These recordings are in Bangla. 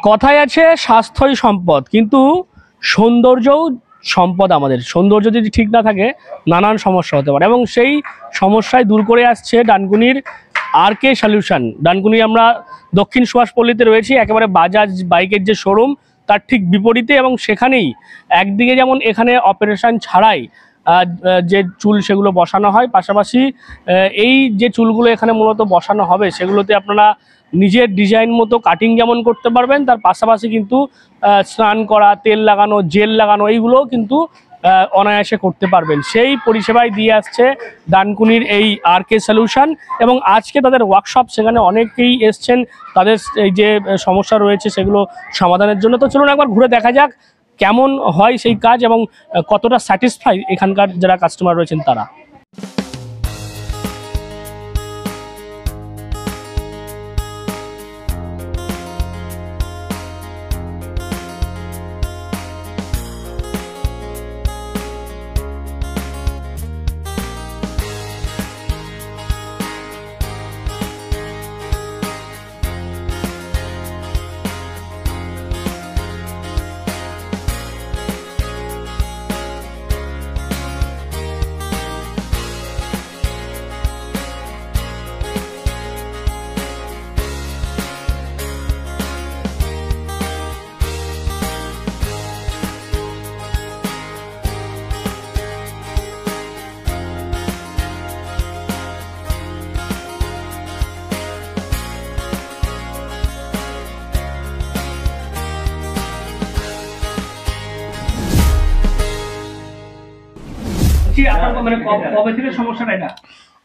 কথায় আছে স্বাস্থ্যই সম্পদ, কিন্তু সৌন্দর্যও সম্পদ। আমাদের সৌন্দর্য যদি ঠিক না থাকে নানান সমস্যা হতে পারে, এবং সেই সমস্যায় দূর করে আসছে ডানকুনির RK সলিউশন। ডানকুনি আমরা দক্ষিণ সুভাষপল্লীতে রয়েছি, একেবারে বাজাজ বাইকের যে শোরুম তার ঠিক বিপরীতে, এবং সেখানেই একদিকে যেমন এখানে অপারেশন ছাড়াই যে চুল সেগুলো বসানো হয়, পাশাপাশি এই যে চুলগুলো এখানে মূলত বসানো হবে সেগুলোতে আপনারা নিজের ডিজাইন মতো কাটিং যেমন করতে পারবেন, তার পাশাপাশি কিন্তু স্নান করা, তেল লাগানো, জেল লাগানো এইগুলোও কিন্তু অনায়াসে করতে পারবেন। সেই পরিষেবায় দিয়ে আসছে ডানকুনির এই RK সলিউশন। এবং আজকে তাদের ওয়ার্কশপ, সেখানে অনেকেই এসছেন তাদের এই যে সমস্যা রয়েছে সেগুলো সমাধানের জন্য। তো চলুন একবার ঘুরে দেখা যাক কেমন হয় সেই কাজ এবং কতটা স্যাটিসফাই এখানকার যারা কাস্টমার রয়েছেন তারা।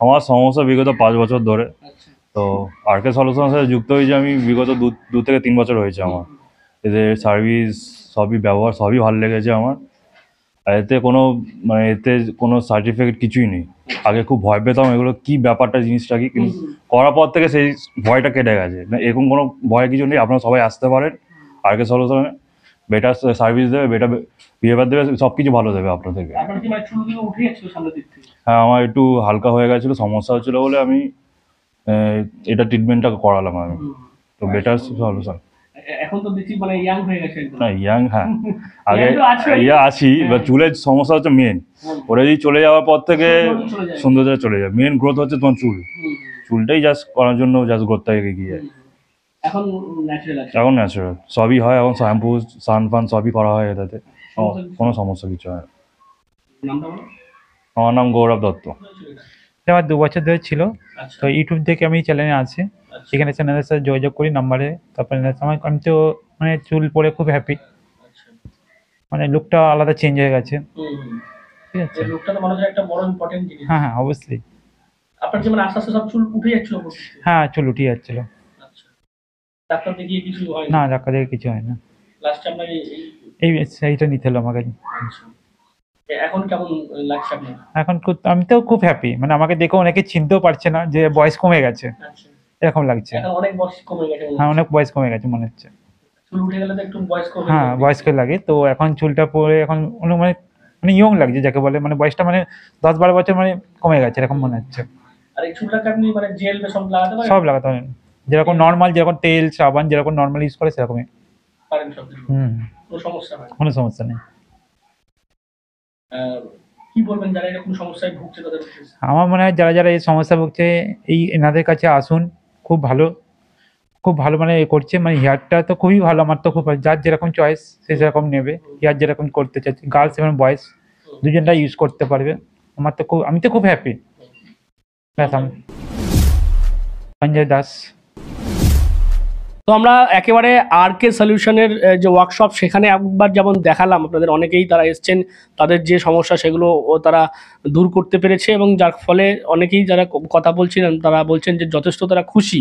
আমার সমস্যা বিগত 5 বছর ধরে, তো RK সলিউশনের সাথে যুক্ত হয়েছে আমি বিগত 2 থেকে 3 বছর হয়েছে। আমার এদের সার্ভিস সবই, ব্যবহার সবই ভালো লেগেছে আমার। আর এতে কোনো সার্টিফিকেট কিছুই নেই। আগে খুব ভয় পেতাম এগুলো কি ব্যাপারটা, জিনিসটা কি, কিন্তু করার পর থেকে সেই ভয়টা কেটে গেছে। না, এরকম কোনো ভয় কিছু নেই। আপনারা সবাই আসতে পারেন RK সলিউশনে, বেটার সার্ভিস দেবে, বেটার বিহেভিয়ার দেবে, সব কিছু ভালো দেবে আপনাদেরকে। হ্যাঁ, আমার একটু হালকা হয়ে গেছিলো, সমস্যা হচ্ছিলো বলে আমি এটা ট্রিটমেন্টটা করালাম আমি। তো বেটার সলিউশন। এখন তো দেখি মানে ইয়াং হয়ে গেছে একদম। না, ইয়াং, হ্যাঁ, আগে আছি, এবার চুলের সমস্যা হচ্ছে মেন। ওরা যদি চলে যাওয়ার পর থেকে সৌন্দর্য চলে যায়। মেন গ্রোথ হচ্ছে তোমার চুলটাই জাস্ট করার জন্য জাস্ট গ্রোথটা এগিয়ে যায়। এখন ন্যাচারাল সবই হয়, এখন শ্যাম্পু, সানফান সবই করা হয় এটাতে, কোনো সমস্যা কিছু হয় না। আমার নাম গৌরব দত্ত। আমার 2 বছর ধরে ছিল, তো ইউটিউব থেকে আমি চ্যানেলে আছি, সেখানে চ্যানেলের সাথে যোগাযোগ করি নাম্বারে। তারপরে আমি তো মানে চুল পরে খুব হ্যাপি, মানে লুকটা আলাদা চেঞ্জ হয়ে গেছে। ঠিক আছে, লুকটা তো মানুষের একটা বড় ইম্পর্টেন্ট জিনিস। হ্যাঁ হ্যাঁ, অবশ্যই। আপনার যেমন আস্তে আস্তে সব চুল উঠে যাচ্ছিল? হ্যাঁ, চুল উঠে যাচ্ছিল। ডাক্তার দেখিয়ে কিছু হয় না? ডাক্তার দেখে কিছু হয় না। লাস্ট আপনার এইটা নিতে হলো আমাকে। এখন কেমন লাগছে আপনার? এখন আমি তো খুব হ্যাপি, মানে আমাকে দেখে অনেকে চিনতেও পারছে না যে বয়স কমে গেছে, এরকম লাগছে। এখন অনেক বয়স কমে গেছে? হ্যাঁ, অনেক বয়স কমে গেছে মনে হচ্ছে। চুল উঠে গেলে তো একটু বয়স কমে, হ্যাঁ, বয়স্ক লাগে। তো এখন চুলটা পরে এখন মানে ইয়ং লাগছে, যাকে বলে মানে বয়সটা মানে 10-12 বছর মানে কমে গেছে এরকম মনে হচ্ছে। আর এই চুলটাকে আপনি মানে জেল সব লাগাতে পারেন? সব লাগাতে পারেন, যেরকম নর্মাল, যেরকম তেল সাবান যেরকম নর্মাল ইউজ করে সেরকমই পারেন সব। কোনো সমস্যা হয়? কোনো সমস্যা নেই। কি বলবেন যারা এরকম সমস্যায় ভুগছে তাদের? আমার মনে হয় যারা যারা এই সমস্যা ভুগছে এনাদের কাছে আসুন। খুব ভালো মানে করছে, মানে হেয়ারটা তো খুবই ভালো। আমার তো খুব, যার যেরকম চয়েস সে সেরকম নেবে। হেয়ার যেরকম করতে চাচ্ছি, গার্লস এবং বয়েজ দুজনটা ইউজ করতে পারবে। আমি তো খুব হ্যাপি। সঞ্জয় দাস। তো আমরা একেবারে RK সলিউশনের যে ওয়ার্কশপ, সেখানে একবার যেমন দেখালাম আপনাদের, অনেকেই তারা এসছেন, তাদের যে সমস্যা সেগুলো তারা দূর করতে পেরেছে, এবং যার ফলে অনেকেই যারা কথা বলছিলেন তারা বলছেন যে যথেষ্ট তারা খুশি।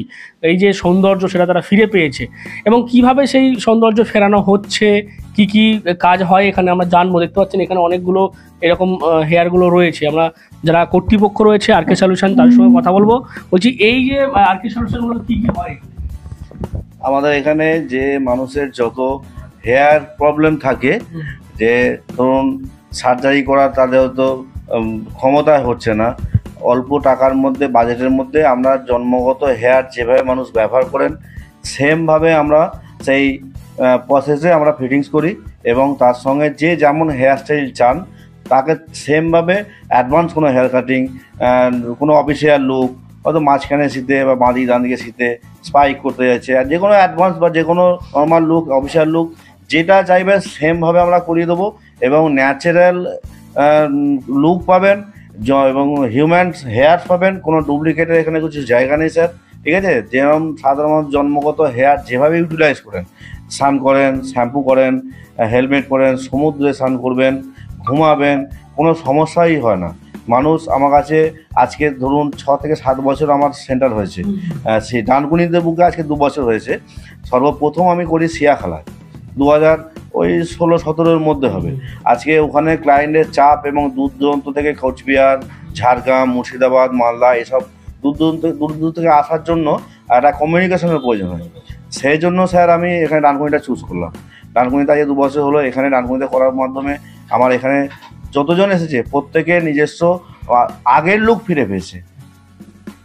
এই যে সৌন্দর্য সেটা তারা ফিরে পেয়েছে, এবং কিভাবে সেই সৌন্দর্য ফেরানো হচ্ছে, কি কি কাজ হয় এখানে আমরা জানবো। দেখতে পাচ্ছেন এখানে অনেকগুলো এরকম হেয়ারগুলো রয়েছে। আমরা যারা কর্তৃপক্ষ রয়েছে RK সলিউশন তার সঙ্গে কথা বলবো। বলছি এই যে RK সলিউশনগুলো কি কি হয়? আমাদের এখানে যে মানুষের যত হেয়ার প্রবলেম থাকে, যে ধরুন সার্জারি করার তাদের তো ক্ষমতা হচ্ছে না, অল্প টাকার মধ্যে, বাজেটের মধ্যে আমরা জন্মগত হেয়ার যেভাবে মানুষ ব্যবহার করেন সেমভাবে আমরা সেই প্রসেসে আমরা ফিটিংস করি এবং তার সঙ্গে যে যেমন হেয়ার স্টাইল চান তাকে সেমভাবে অ্যাডভান্স কোনো হেয়ার কাটিং, কোনো অফিসিয়াল লুক, হয়তো মাঝখানে শীতে বা বাঁদিক ডান দিকে শীতে স্পাইক করতে যাচ্ছে, আর যে কোনো অ্যাডভান্স বা যে কোনো নর্মাল লুক, অফিসিয়াল লুক যেটা চাইবে সেমভাবে আমরা করিয়ে দেবো এবং ন্যাচারাল লুক পাবেন এবং হিউম্যান হেয়ার পাবেন। কোনো ডুপ্লিকেটের এখানে কিছু জায়গা নেই স্যার, ঠিক আছে। যেরকম সাধারণত জন্মগত হেয়ার যেভাবে ইউটিলাইজ করেন, স্নান করেন, শ্যাম্পু করেন, হেলমেট পরেন, সমুদ্রে স্নান করবেন, ঘুমাবেন, কোনো সমস্যাই হয় না। মানুষ আমার কাছে আজকে ধরুন 6 থেকে 7 বছর আমার সেন্টার হয়েছে, সেই ডানকুনিতে বুকে আজকে 2 বছর হয়েছে। সর্বপ্রথম আমি করি সিয়াখালায় 2016-17 মধ্যে হবে। আজকে ওখানে ক্লায়েন্টের চাপ এবং দূর দূরান্ত থেকে কোচবিহার, ঝাড়গ্রাম, মুর্শিদাবাদ, মালদা এসব দূর দূর থেকে আসার জন্য একটা কমিউনিকেশনের প্রয়োজন হয়। সেই জন্য স্যার আমি এখানে ডানকুনিটা চুজ করলাম। ডানকুনিতে আজকে 2 বছর হলো। এখানে ডানকুনিতে করার মাধ্যমে আমার এখানে যতজন এসেছে প্রত্যেকে নিজস্ব আগের লুক ফিরে পেয়েছে।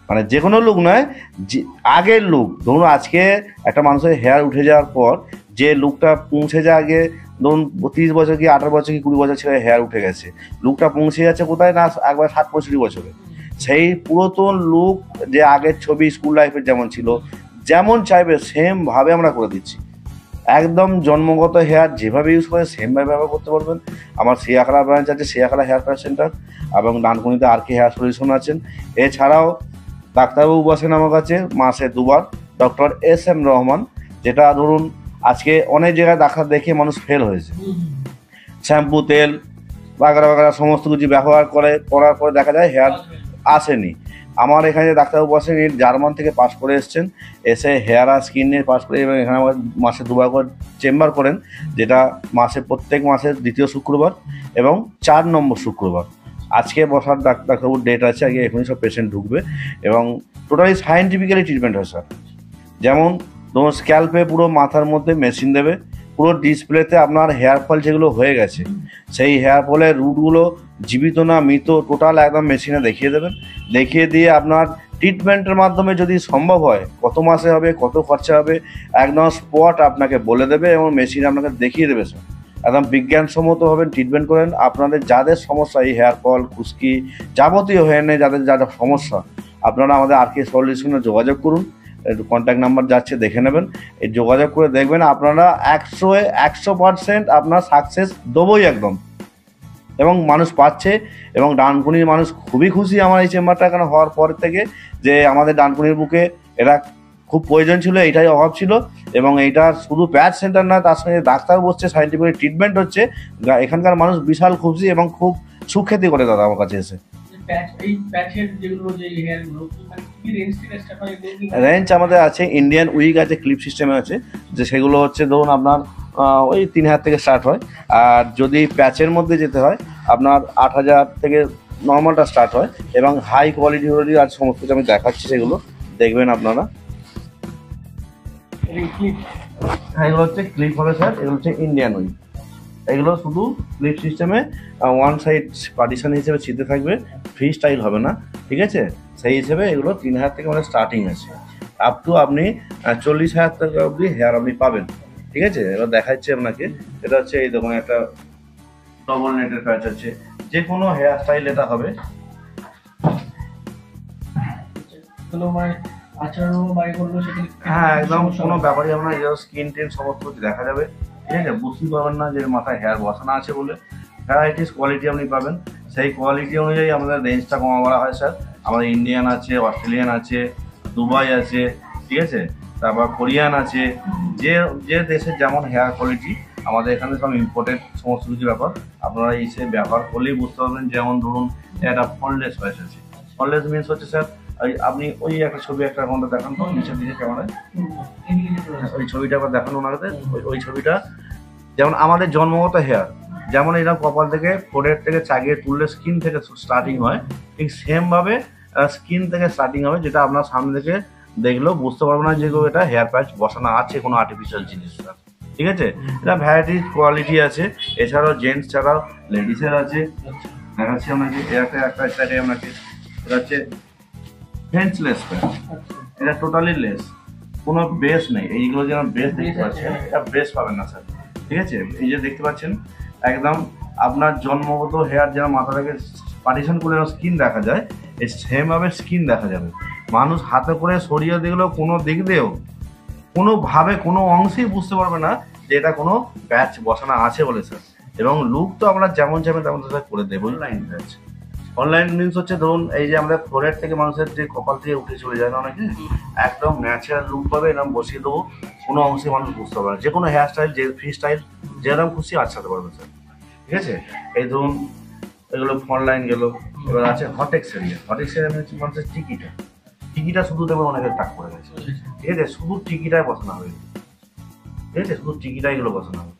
মানে যে কোনো লুক নয়, যে আগের লুক। ধরুন আজকে একটা মানুষের হেয়ার উঠে যাওয়ার পর যে লুকটা পৌঁছে যায়, আগে ধরুন 30 বছর কি 18 বছর কি 20 বছর ছেলে হেয়ার উঠে গেছে, লুকটা পৌঁছে যাচ্ছে কোথায় না একবার 60-65 বছরে। সেই পুরাতন লুক যে আগের ছবি স্কুল লাইফের যেমন ছিল, যেমন চাইবে সেমভাবে আমরা করে দিচ্ছি। একদম জন্মগত হেয়ার যেভাবে ইউজ করে সেমভাবে ব্যবহার করতে পারবেন। আমার সিয়াখালা ব্রাঞ্চ আছে, সিয়াখালা হেয়ার কেয়ার সেন্টার, এবং ডানকুনিতে আর কে হেয়ার সলিউশন আছেন। এছাড়াও ডাক্তারবাবু বসেন আমার কাছে মাসে 2 বার, ডক্টর SM রহমান, যেটা ধরুন আজকে অনেক জায়গায় ডাক্তার দেখে মানুষ ফেল হয়েছে। শ্যাম্পু, তেল বাগারা সমস্ত কিছু ব্যবহার করার পরে দেখা যায় হেয়ার আসেনি। আমার এখানে যে ডাক্তারবাবু বসেন জার্মান থেকে পাস করে এসছেন, এসে হেয়ার আর স্কিন নিয়ে পাস করে এবং এখানে আমার মাসে 2 বার করে চেম্বার করেন, যেটা প্রত্যেক মাসের 2য় শুক্রবার এবং 4 নম্বর শুক্রবার। আজকে বসার ডাক্তারবাবুর ডেট আছে, আগে এখনই সব পেশেন্ট ঢুকবে এবং টোটালি সায়েন্টিফিক্যালি ট্রিটমেন্ট হয় স্যার। যেমন তোমার স্ক্যাল্পে পুরো মাথার মধ্যে মেশিন দেবে, পুরো ডিসপ্লেতে আপনার হেয়ার ফল যেগুলো হয়ে গেছে সেই হেয়ার ফলের রুটগুলো জীবিত না মৃত টোটাল একদম মেশিনে দেখিয়ে দেবেন। দেখিয়ে দিয়ে আপনার ট্রিটমেন্টের মাধ্যমে যদি সম্ভব হয় কত মাসে হবে, কত খরচা হবে, একদম স্পট আপনাকে বলে দেবে এবং মেশিন আপনাকে দেখিয়ে দেবে স্যার। একদম বিজ্ঞানসম্মতভাবে ট্রিটমেন্ট করেন। আপনাদের যাদের সমস্যা এই হেয়ার ফল, খুশকি যাবতীয় হেয়ার নেই, যাদের যা সমস্যা, আপনারা আমাদের আর কে সলিউশনে যোগাযোগ করুন। কন্ট্যাক্ট নাম্বার যাচ্ছে, দেখে নেবেন। এই যোগাযোগ করে দেখবেন আপনারা 100% আপনার সাকসেস দেবই একদম। এবং মানুষ পাচ্ছে এবং ডানকুনির মানুষ খুবই খুশি আমার এই চেম্বারটা এখানে হওয়ার পর থেকে, যে আমাদের ডানকুনির বুকে এটা খুব প্রয়োজন ছিল, এইটাই অভাব ছিল। এবং এইটা শুধু প্যাচ সেন্টার না, তার সঙ্গে ডাক্তার বসছে, সায়েন্টিফিক ট্রিটমেন্ট হচ্ছে। এখানকার মানুষ বিশাল খুশি এবং খুব সুখ্যাতি করে দাদা আমার কাছে এসে। রেঞ্জ আমাদের আছে, ইন্ডিয়ান উইগ আছে, ক্লিপ সিস্টেমে আছে, যে সেগুলো হচ্ছে ধরুন আপনার ওই 3000 থেকে স্টার্ট হয়। আর যদি প্যাচের মধ্যে যেতে হয় আপনার 8000 থেকে নর্মালটা স্টার্ট হয়। এবং হাই কোয়ালিটি হলে আর সমস্ত কিছু আমি দেখাচ্ছি, সেগুলো দেখবেন আপনারা। এগুলো হচ্ছে ক্লিপ হবে স্যার, এগুলো হচ্ছে ইন্ডিয়ান উইগ। এগুলো শুধু ক্লিপ সিস্টেমে ওয়ান সাইড পার্টিশন হিসেবে ছিঁড়তে থাকবে, ফ্রি স্টাইল হবে না, ঠিক আছে। সেই হিসেবে এগুলো 3000 থেকে আমাদের স্টার্টিং আছে, আপ টু আপনি 40,000 টাকা অবধি হেয়ার আপনি পাবেন, ঠিক আছে। এবার দেখাচ্ছি আপনাকে। এটা হচ্ছে এই দেখুন একটা ডবল নেটের প্যাচ আছে, যে কোনো হেয়ার স্টাইল এটা হবে। হ্যাঁ একদম কোনো ব্যাপারই আপনার স্কিন টিন সমস্ত কিছু দেখা যাবে, ঠিক আছে। বুঝতে পারবেন না যে মাথায় হেয়ার বসানো আছে বলে। ভ্যারাইটিস কোয়ালিটি আপনি পাবেন, সেই কোয়ালিটি অনুযায়ী আমাদের রেঞ্জটা কমা বলা হয় স্যার। আমাদের ইন্ডিয়ান আছে, অস্ট্রেলিয়ান আছে, দুবাই আছে, ঠিক আছে, তারপর কোরিয়ান আছে। যে দেশের যেমন হেয়ার কোয়ালিটি, আমাদের এখানে সব ইম্পোর্টেড সমস্ত কিছু ব্যাপার আপনারা এসে ব্যবহার করলেই বুঝতে পারবেন। যেমন ধরুন একটা ফোনলেস প্যাচ আছে। ফোনলেস মিনস হচ্ছে স্যার, আপনি ওই একটা ছবি একটা ঘন্টা দেখান তো নিচের দিকে ক্যামেরায়, ওই ছবিটা আবার দেখানো ওনাদের। ওই ছবিটা যেমন আমাদের জন্মগত হেয়ার যেমন এরকম কপাল থেকে ফোরের থেকে চাগিয়ে তুললে স্কিন থেকে স্টার্টিং হয়, ঠিক সেমভাবে স্কিন থেকে স্টার্টিং হবে, যেটা আপনার সামনে থেকে দেখলেও বুঝতে পারবো না যে এটা হেয়ার প্যাচ বসানো আছে কোনো আর্টিফিশিয়াল জিনিস, ঠিক আছে। এটা ভ্যারাইটি কোয়ালিটি আছে। এছাড়াও জেন্টস ছাড়াও লেডিসের আছে, দেখাচ্ছি আপনাকে। একটা স্টাইলে আপনাকে, এটা হচ্ছে ফেন্সলেস প্যাচ, এটা টোটালি লেস, কোনো বেস নেই। এইগুলো যেমন বেস দেখতে পাচ্ছেন, এটা বেস পাবেন না স্যার, ঠিক আছে? এই যে দেখতে পাচ্ছেন একদম আপনার জন্মগত হেয়ার যেন মাথা থেকে পার্টিশন করে স্কিন দেখা যায়, এই সেমভাবে স্কিন দেখা যাবে। মানুষ হাতে করে সরিয়ে দেখলেও কোনো দিক দিয়েও কোনোভাবে কোনো অংশেই বুঝতে পারবে না যে এটা কোনো প্যাচ বসানো আছে বলে স্যার। এবং লুক তো আমরা যেমন চাইবেন তেমন স্যার করে দেবো। অনলাইন প্যাচ, অনলাইন মিনস হচ্ছে ধরুন এই যে আমাদের ফোরহেড থেকে মানুষের যে কপাল থেকে উঠে চলে যায় না অনেকে, একদম ন্যাচারাল লুক পাবে, এরকম বসিয়ে দেবো, কোনো অংশে মানুষ বুঝতে পারবে না। যে কোনো হেয়ার স্টাইল, যে ফ্রি স্টাইল যেরকম খুশি আচ্ছাতে পারবে স্যার, ঠিক আছে? এই ধরুন এগুলো ফ্রন্ট লাইন গেলো। এবার আছে হটেক্স এরিয়া। হটেক্স এরিয়া হচ্ছে মানুষের টিকিটা শুধু দেবে অনেকের টাক করে গেছে, ঠিক আছে? শুধু টিকিটাই বসানো হবে, ঠিক আছে? শুধু টিকিটাই এগুলো বসানো হবে,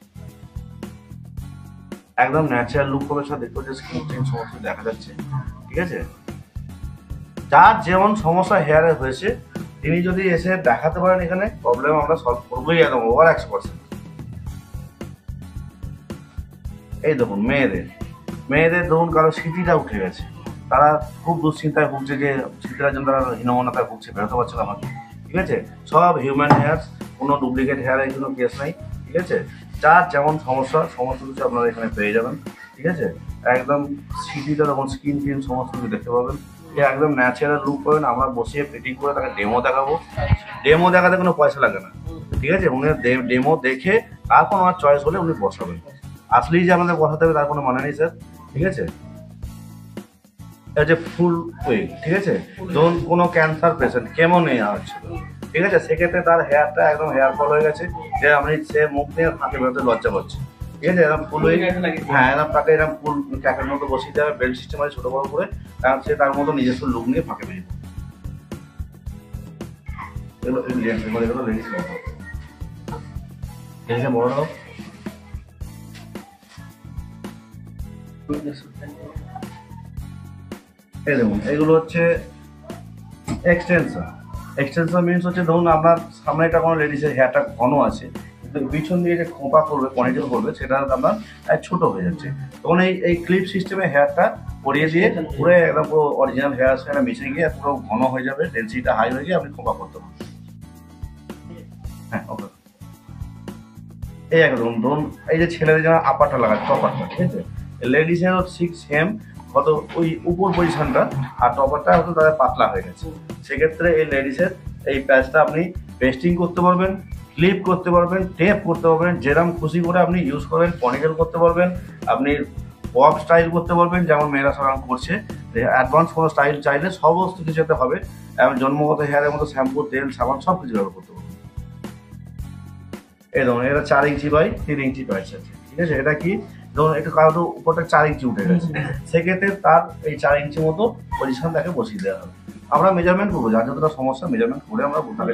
একদম ন্যাচারাল লুক হবে স্যার। দেখতে পাচ্ছি স্কিন চেঞ্জ সমস্ত দেখা যাচ্ছে, ঠিক আছে? যার যেমন সমস্যা হেয়ারে হয়েছে তিনি যদি এসে দেখাতে পারেন এখানে, প্রবলেম আমরা সলভ করবোই একদম ওভার 100%। এই দেখুন মেয়েদের ধরুন কারো স্মৃতিটা উঠে গেছে, তারা খুব দুশ্চিন্তায় ভুগছে যে স্মৃতিটার জন্য তারা হীনমন্যতায় ভুগছে, বেরোতে পারছে না আমাকে, ঠিক আছে? সব হিউম্যান হেয়ার, কোনো ডুপ্লিকেট হেয়ারের কোনো কেস নাই, ঠিক আছে? যার যেমন সমস্যা সমস্ত কিছু আপনারা এখানে পেয়ে যাবেন, ঠিক আছে? একদম স্মৃতিটা তখন স্কিন টিন সমস্ত কিছু দেখতে পাবেন, একদম ন্যাচারাল লুক পাবেন। আমরা বসিয়ে ফিটিং করে তাকে ডেমো দেখাবো। ডেমো দেখাতে কোনো পয়সা লাগে না, ঠিক আছে? উনি ডেমো দেখে তারপর আমার চয়েস হলে উনি বসাবেন। আসলেই যে আমাদের বসাতে হবে তার কোনো মানে নেই স্যার, ঠিক আছে? এটা যে ফুল উইগ, ঠিক আছে? ধরুন কোনো ক্যান্সার পেশেন্ট কেমন নেওয়া হচ্ছে, ঠিক আছে? সেক্ষেত্রে তার হেয়ারটা একদম হেয়ার ফল হয়ে গেছে, যে আমি সে মুখ নিয়ে ফাঁকে বেরোতে লজ্জা পাচ্ছে, ঠিক আছে? এরকম ফুল উইগ, হ্যাঁ, এরকম তাকে এরকম ফুল ক্যাপের মতো বসিয়ে দেওয়া, বেল্ট সিস্টেম আছে ছোটো বড়ো করে, কারণ সে তার মতো নিজস্ব লুক নিয়ে ফাঁকে বেরিয়ে এগুলো লেডিস বড় এই দেখুন এগুলো হচ্ছে এক্সটেনশন মিনস হচ্ছে ধরুন আপনার সামনে একটা কোনো লেডিসের হেয়ারটা ঘন আছে, কিন্তু পিছন দিয়ে যে খোঁপা করবে, পনিটেল করবে, সেটা আপনার ছোট হয়ে যাচ্ছে, তখন এই ক্লিপ সিস্টেমে হেয়ারটা পরিয়ে দিয়ে পুরো একদম পুরো অরিজিনাল হেয়ার সেটা মিশে গিয়ে পুরো ঘন হয়ে যাবে, ডেন্সিটিটা হাই হয়ে গিয়ে আপনি খোঁপা করতে পারবেন। হ্যাঁ, ওকে। এই একদম ধরুন এই যে ছেলেদের যেন আপারটা লাগায়, টপারটা, ঠিক আছে? লেডিসেরও ঠিক সেম, কত ওই উপর পজিশনটা আর টপারটা হয়তো তাদের পাতলা হয়ে গেছে, সেক্ষেত্রে এই লেডিসের এই প্যাচটা আপনি পেস্টিং করতে পারবেন, ক্লিপ করতে পারবেন, টেপ করতে পারবেন, যেরকম খুশি করে আপনি ইউজ করবেন, পনিটেল করতে পারবেন, আপনি বব স্টাইল করতে পারবেন, যেমন মেয়েরা সাধারণ করছে। অ্যাডভান্স কোনো স্টাইল চাইলে সমস্ত কিছুতে হবে, এবং জন্মগত হেয়ারের মতো শ্যাম্পু, তেল, সাবান সব কিছু ব্যবহার করতে পারবেন। এই ধরুন এটা 4 ইঞ্চি বাই 3 ইঞ্চি প্যাচ আছে, ঠিক আছে? এটা কি ধরুন একটু কারো উপরটা 4 ইঞ্চি উঠে গেছে, সেক্ষেত্রে তার এই 4 ইঞ্চি মতো পজিশন তাকে বসিয়ে দেওয়া হবে। আমরা মেজারমেন্ট করবো, যার যতটা সমস্যা মেজারমেন্ট করে আমরা তাকে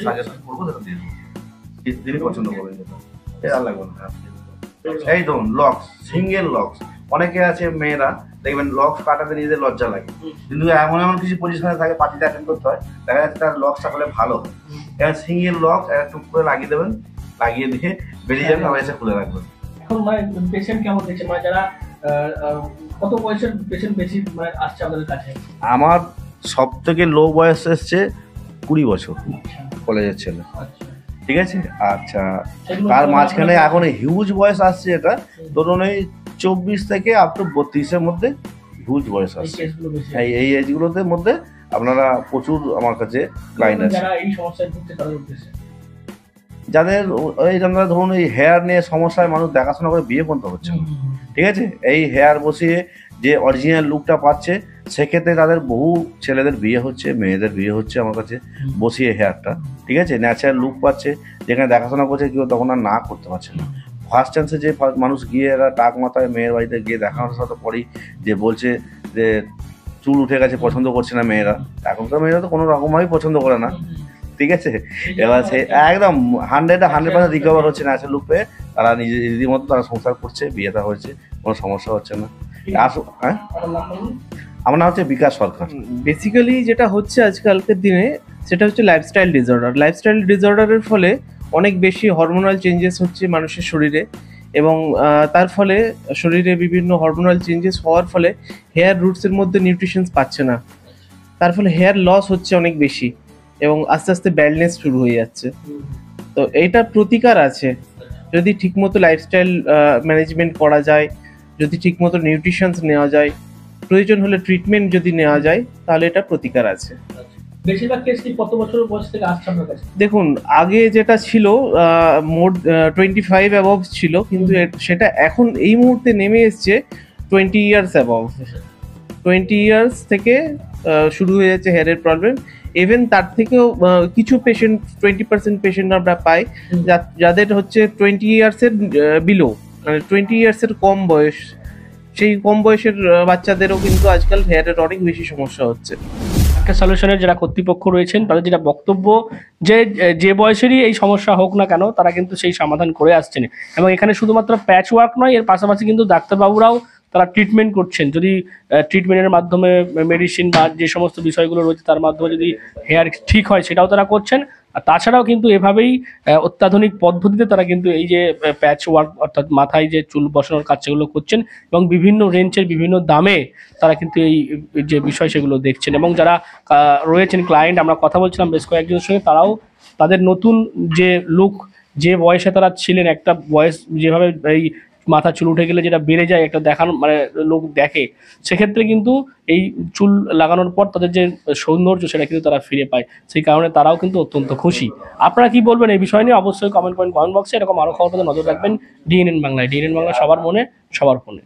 সাজেশন করবো, সেটা দিয়ে দেবো, তিনি পছন্দ করবেন যেটা, এটা আর লাগবে না। এই ধরুন লক্স, সিঙ্গেল লক্স, অনেকে আছে মেয়েরা দেখবেন লক্স কাটাতে নিজেদের লজ্জা লাগে, কিন্তু এমন কিছু পজিশনে থাকে, পার্টিতে অ্যাটেন্ড করতে হয়, দেখা যাচ্ছে তার লক্সটা হলে ভালো হয়। এবার সিঙ্গেল লক্স একটু করে লাগিয়ে দেবেন, লাগিয়ে দিয়ে বেরিয়ে যাবেন, আবার এসে খুলে রাখবেন। এখন মানে পেশেন্ট কেমন দেখছে, মানে যারা কত বয়সের পেশেন্ট বেশি মানে আসছে আমাদের কাছে? আমার সব থেকে লো বয়স এসছে 20 বছর, কলেজের ছেলে, ঠিক আছে? আচ্ছা, তার মাঝখানে এখন হিউজ বয়স আসছে, এটা ধরুন এই 24 থেকে আপ টু 32-এর মধ্যে হিউজ বয়স আসছে। এই এজগুলোতে মধ্যে আপনারা প্রচুর আমার কাছে ক্লায়েন্ট আছে যাদের এই আমরা ধরুন এই হেয়ার নিয়ে সমস্যায় মানুষ দেখাশোনা করে বিয়ে পর্যন্ত হচ্ছে, ঠিক আছে? এই হেয়ার বসিয়ে যে অরিজিনাল লুকটা পাচ্ছে, সেক্ষেত্রে তাদের বহু ছেলেদের বিয়ে হচ্ছে, মেয়েদের বিয়ে হচ্ছে আমার কাছে বসিয়ে হেয়ারটা, ঠিক আছে? ন্যাচারাল লুক পাচ্ছে, যেখানে দেখাশোনা করছে কেউ তখন আর না করতে পারছে না। ফার্স্ট চান্সে যে মানুষ গিয়ে এরা টাক মাথায় মেয়ের বাড়িতে গিয়ে দেখানোর সাথে পরেই যে বলছে যে চুল উঠে গেছে, পছন্দ করছে না মেয়েরা, এখনকার মেয়েরা তো কোনো রকমভাবেই পছন্দ করে না, ঠিক আছে? এবার সে একদম 100% রিকভার হচ্ছে ন্যাচারাল লুক পেয়ে, তারা নিজের মতো তারা সংসার করছে, বিয়েটা হয়েছে, কোনো সমস্যা হচ্ছে না। হ্যাঁ, আমার নাম হচ্ছে বিকাশ সরকার। বেসিক্যালি যেটা হচ্ছে আজকালকার দিনে সেটা হচ্ছে লাইফস্টাইল ডিসঅর্ডারের ফলে অনেক বেশি হরমোনাল চেঞ্জেস হচ্ছে মানুষের শরীরে, এবং তার ফলে শরীরে বিভিন্ন হরমোনাল চেঞ্জেস হওয়ার ফলে হেয়ার রুটসের মধ্যে নিউট্রিশনস পাচ্ছে না, তার ফলে হেয়ার লস হচ্ছে অনেক বেশি, এবং আস্তে আস্তে ব্যালনেস শুরু হয়ে যাচ্ছে। তো এইটার প্রতিকার আছে, যদি ঠিকমতো লাইফস্টাইল ম্যানেজমেন্ট করা যায়, যদি ঠিকমতো নিউট্রিশনস নেওয়া যায়, প্রয়োজন হলে ট্রিটমেন্ট যদি নেওয়া যায়, তাহলে এটা প্রতিকার আছে। বেশিরভাগ কেস কি কত বছর বয়স থেকে আসছে আপনার কাছে? দেখুন, আগে যেটা ছিল মোর 25 অ্যাবভ ছিল, কিন্তু সেটা এখন এই মুহূর্তে নেমে এসছে 20 ইয়ার্স অ্যাবভ। 20 ইয়ার্স থেকে শুরু হয়ে যাচ্ছে হেয়ারের প্রবলেম। ইভেন তার থেকেও কিছু পেশেন্ট, 20% পেশেন্ট আমরা পাই যাদের হচ্ছে 20 ইয়ার্সের বিলো, মানে 20 ইয়ার্সের কম বয়স, সেই কম বয়সের বাচ্চাদেরও কিন্তু আজকাল হেয়ারের অনেক বেশি সমস্যা হচ্ছে। আরকে সলিউশনের যারা কর্তৃপক্ষ রয়েছেন তাদের যেটা বক্তব্য, যে বয়সেরই এই সমস্যা হোক না কেন তারা কিন্তু সেই সমাধান করে আসছেন। এবং এখানে শুধুমাত্র প্যাচ ওয়ার্ক নয়, এর পাশাপাশি কিন্তু ডাক্তারবাবুরাও তারা ট্রিটমেন্ট করছেন। যদি ট্রিটমেন্টের মাধ্যমে মেডিসিন বা যে সমস্ত বিষয়গুলো রয়েছে তার মাধ্যমে যদি হেয়ার ঠিক হয় সেটাও তারা করছেন। আর তাছাড়াও কিন্তু এভাবেই অত্যাধুনিক পদ্ধতিতে তারা কিন্তু এই যে প্যাচ ওয়ার্ক অর্থাৎ মাথায় যে চুল বসানোর কাজ সেগুলো করছেন এবং বিভিন্ন রেঞ্জের বিভিন্ন দামে তারা কিন্তু এই যে বিষয় সেগুলো দেখছেন। এবং যারা রয়েছেন ক্লায়েন্ট, আমরা কথা বলছিলাম বেশ কয়েকজনের সঙ্গে, তারাও তাদের নতুন যে লুক, যে বয়সে তারা ছিলেন, একটা বয়স যেভাবে এই মাথা চুল উঠে গেলে যেটা বেড়ে যায় একটা দেখানো মানে লোক দেখে, সেক্ষেত্রে কিন্তু এই চুল লাগানোর পর তাদের যে সৌন্দর্য সেটা কিন্তু তারা ফিরে পায়। সেই কারণে তারাও কিন্তু অত্যন্ত খুশি। আপনারা কি বলবেন এই বিষয় নিয়ে? অবশ্যই কমেন্ট করেন কমেন্ট বক্সে। এরকম আরও খবর পেতে নজর রাখবেন ডিএনএন বাংলায়। ডিএনএন বাংলা সবার মনে সবার ফোনে।